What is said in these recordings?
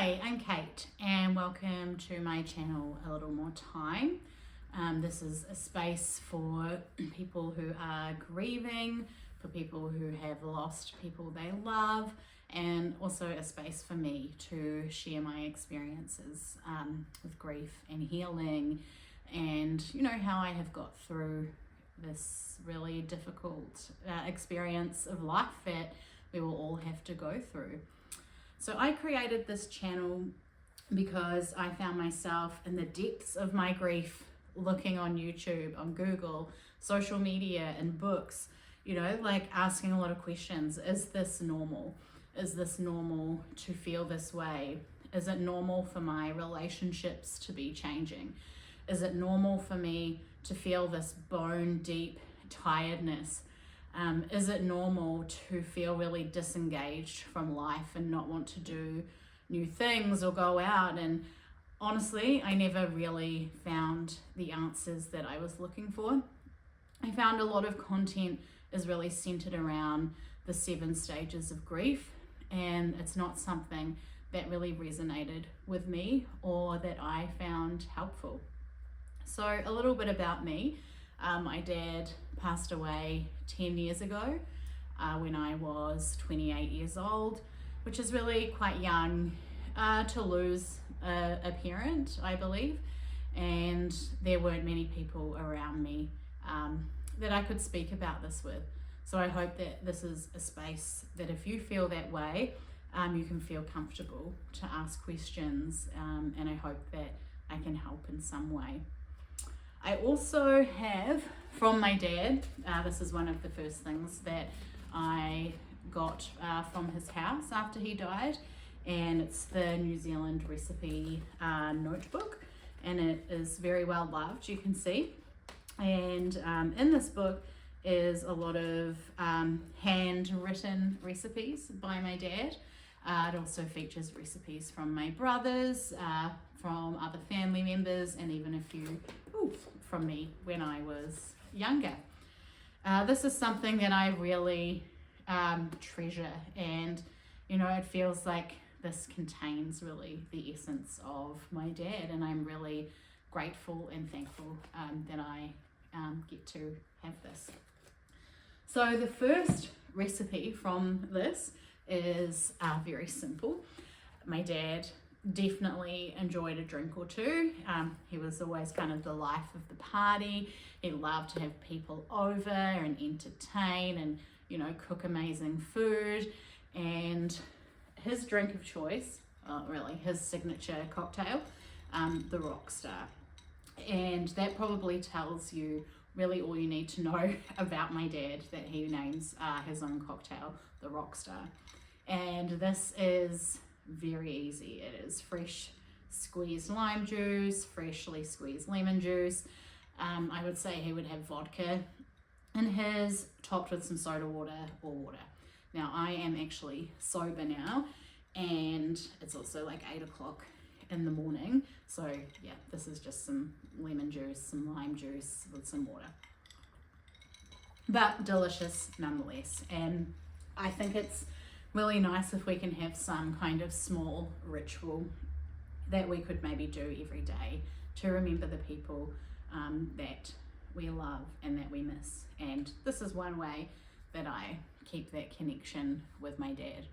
Hi, I'm Kate and welcome to my channel A Little More Time. This is a space for people who are grieving, for people who have lost people they love, and also a space for me to share my experiences with grief and healing, and how I have got through this really difficult experience of life that we will all have to go through. So I created this channel because I found myself in the depths of my grief looking on YouTube, on Google, social media and books, like asking a lot of questions. Is this normal? Is this normal to feel this way? Is it normal for my relationships to be changing? Is it normal for me to feel this bone deep tiredness? Is it normal to feel really disengaged from life and not want to do new things or go out? And honestly, I never really found the answers that I was looking for. I found a lot of content is really centered around the 7 stages of grief, and it's not something that really resonated with me or that I found helpful. So a little bit about me. My dad passed away 10 years ago when I was 28 years old, which is really quite young to lose a parent, I believe. And there weren't many people around me that I could speak about this with. So I hope that this is a space that if you feel that way, you can feel comfortable to ask questions, and I hope that I can help in some way. I also have from my dad, this is one of the first things that I got from his house after he died, and it's the New Zealand recipe notebook, and it is very well loved, you can see. And in this book is a lot of handwritten recipes by my dad. It also features recipes from my brothers, from other family members, and even a few from me when I was younger. This is something that I really treasure, and it feels like this contains really the essence of my dad, and I'm really grateful and thankful that I get to have this. So the first recipe from this is very simple. My dad definitely enjoyed a drink or two. He was always kind of the life of the party. He loved to have people over and entertain and cook amazing food. And his drink of choice, really his signature cocktail, the Rockstar. And that probably tells you really all you need to know about my dad, that he names his own cocktail the Rockstar. And this is very easy. It is fresh squeezed lime juice, freshly squeezed lemon juice. I would say he would have vodka in his, topped with some soda water or water. Now I am actually sober now, and it's also like 8 o'clock in the morning. So yeah, this is just some lemon juice, some lime juice with some water. But delicious nonetheless. And I think it's really nice if we can have some kind of small ritual that we could maybe do every day to remember the people that we love and that we miss. And this is one way that I keep that connection with my dad.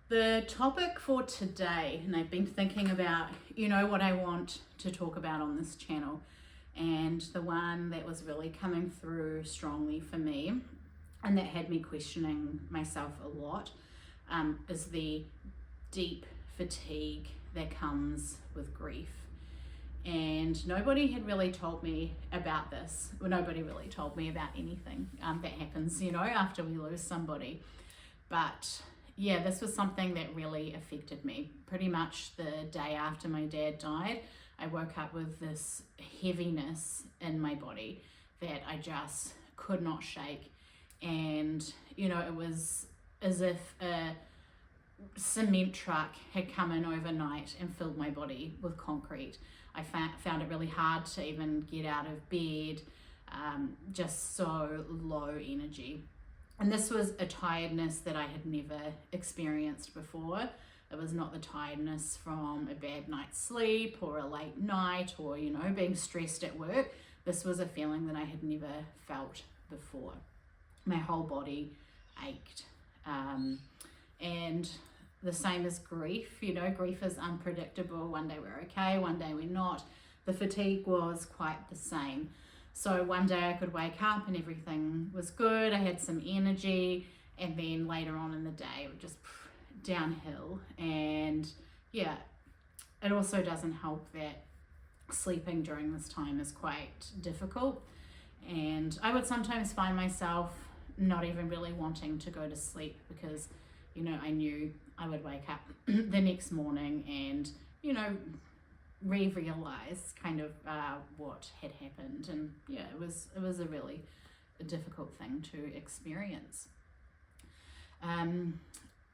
The topic for today, and I've been thinking about, what I want to talk about on this channel, and the one that was really coming through strongly for me and that had me questioning myself a lot, is the deep fatigue that comes with grief. And nobody had really told me about this. Well, nobody really told me about anything that happens, after we lose somebody. But yeah, this was something that really affected me. Pretty much the day after my dad died, I woke up with this heaviness in my body that I just could not shake. And it was as if a cement truck had come in overnight and filled my body with concrete. I found it really hard to even get out of bed, just so low energy. And this was a tiredness that I had never experienced before. It was not the tiredness from a bad night's sleep or a late night or, you know, being stressed at work. This was a feeling that I had never felt before. My whole body ached. And the same as grief, you know, grief is unpredictable. One day we're okay, one day we're not. The fatigue was quite the same. So one day I could wake up and everything was good, I had some energy, and then later on in the day it would just downhill. And yeah, it also doesn't help that sleeping during this time is quite difficult, and I would sometimes find myself not even really wanting to go to sleep because, you know, I knew I would wake up the next morning and, you know, realize kind of what had happened. And yeah, it was a really difficult thing to experience.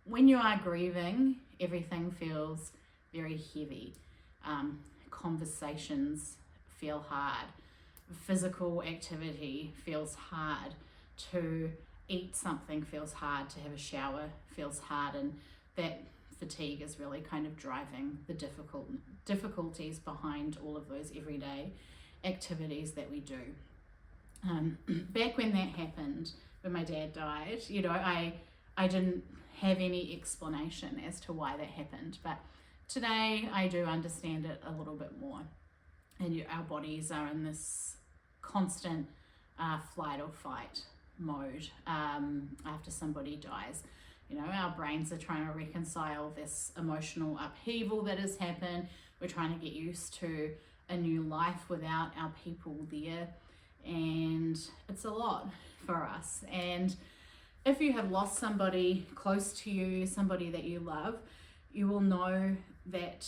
When you are grieving, everything feels very heavy. Conversations feel hard. Physical activity feels hard. To eat something feels hard. To have a shower feels hard. And that fatigue is really kind of driving the difficulties behind all of those everyday activities that we do. Back when that happened, when my dad died, you know, I didn't have any explanation as to why that happened, but today I do understand it a little bit more. And our bodies are in this constant flight or fight mode after somebody dies. You know, our brains are trying to reconcile this emotional upheaval that has happened. We're trying to get used to a new life without our people there. And it's a lot for us. And if you have lost somebody close to you, somebody that you love, you will know that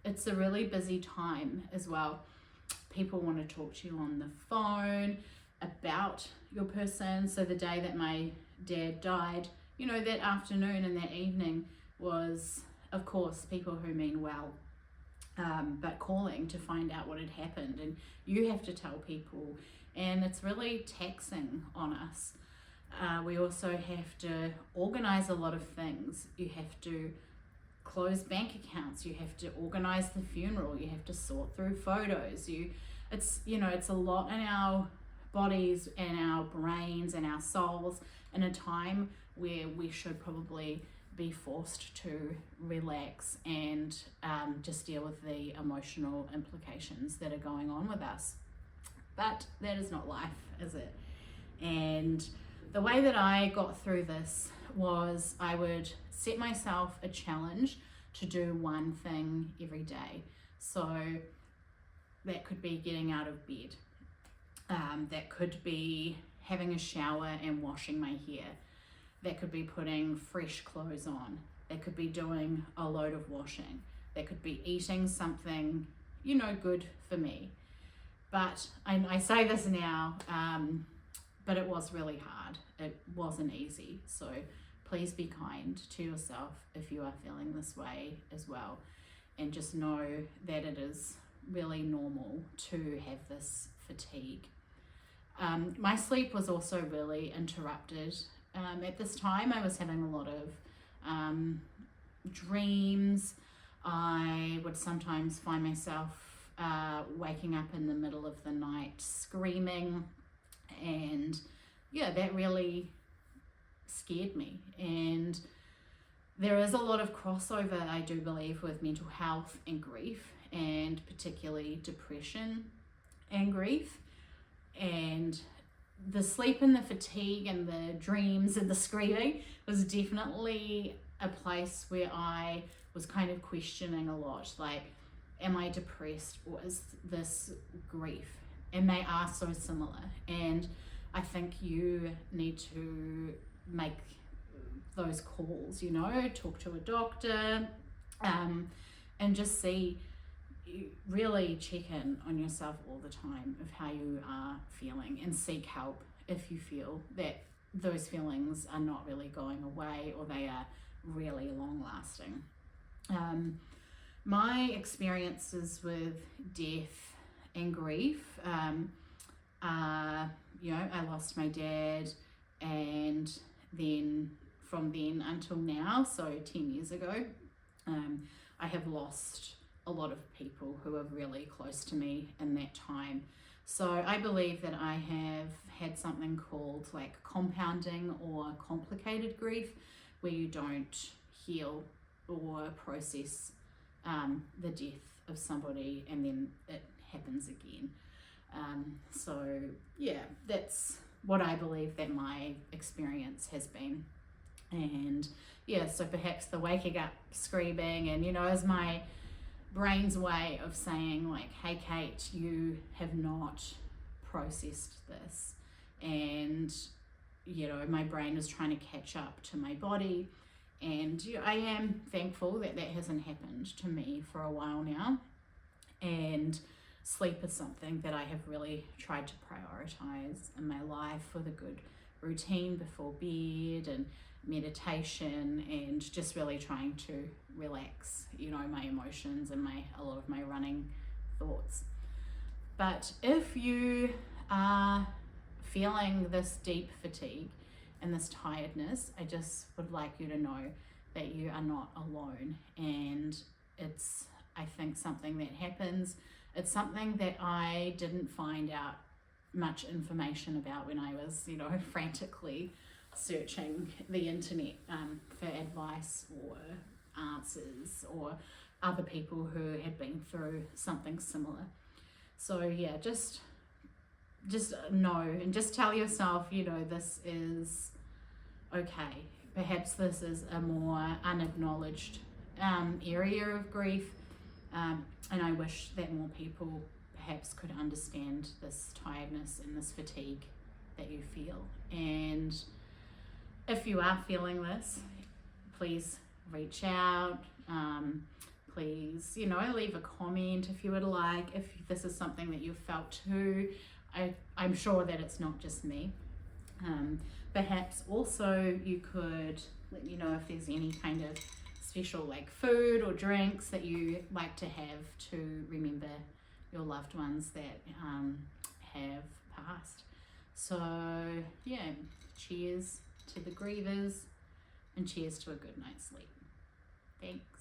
it's a really busy time as well. People want to talk to you on the phone about your person. So the day that my dad died, you know, that afternoon and that evening was, of course, people who mean well, but calling to find out what had happened. And you have to tell people, and it's really taxing on us. We also have to organize a lot of things. You have to close bank accounts. You have to organize the funeral. You have to sort through photos. It's a lot in our bodies and our brains and our souls in a time where we should probably be forced to relax and just deal with the emotional implications that are going on with us. But that is not life, is it? And the way that I got through this was I would set myself a challenge to do one thing every day. So that could be getting out of bed. That could be having a shower and washing my hair. That could be putting fresh clothes on. That could be doing a load of washing. That could be eating something, you know, good for me. But I say this now, but it was really hard. It wasn't easy. So please be kind to yourself if you are feeling this way as well. And just know that it is really normal to have this fatigue. My sleep was also really interrupted. At this time, I was having a lot of dreams. I would sometimes find myself waking up in the middle of the night screaming, and yeah, that really scared me. And there is a lot of crossover, I do believe, with mental health and grief, and particularly depression and grief. And the sleep and the fatigue and the dreams and the screaming was definitely a place where I was kind of questioning a lot, like, am I depressed or is this grief? And they are so similar. And I think you need to make those calls, you know, talk to a doctor, and just see, really check in on yourself all the time of how you are feeling, and seek help if you feel that those feelings are not really going away or they are really long lasting. My experiences with death and grief, I lost my dad, and then from then until now, so 10 years ago, I have lost a lot of people who are really close to me in that time. So I believe that I have had something called like compounding or complicated grief, where you don't heal or process the death of somebody and then it happens again. So yeah, that's what I believe that my experience has been. And yeah, so perhaps the waking up screaming and, is my brain's way of saying like, hey Kate, you have not processed this. And, my brain is trying to catch up to my body. And I am thankful that that hasn't happened to me for a while now. And sleep is something that I have really tried to prioritize in my life, with a good routine before bed and meditation, and just really trying to relax, my emotions and a lot of my running thoughts. But if you are feeling this deep fatigue and this tiredness, I just would like you to know that you are not alone. And it's, I think, something that happens. It's something that I didn't find out much information about when I was, frantically searching the internet for advice or answers, or other people who had been through something similar. So yeah, just know and just tell yourself, this is okay. Perhaps this is a more unacknowledged area of grief, and I wish that more people perhaps could understand this tiredness and this fatigue that you feel. And if you are feeling this, please reach out. Please, leave a comment if you would like, if this is something that you've felt too. I'm sure that it's not just me. Perhaps also you could let me know if there's any kind of special like food or drinks that you like to have to remember your loved ones that have passed. So yeah, cheers to the grievers and cheers to a good night's sleep. Thanks.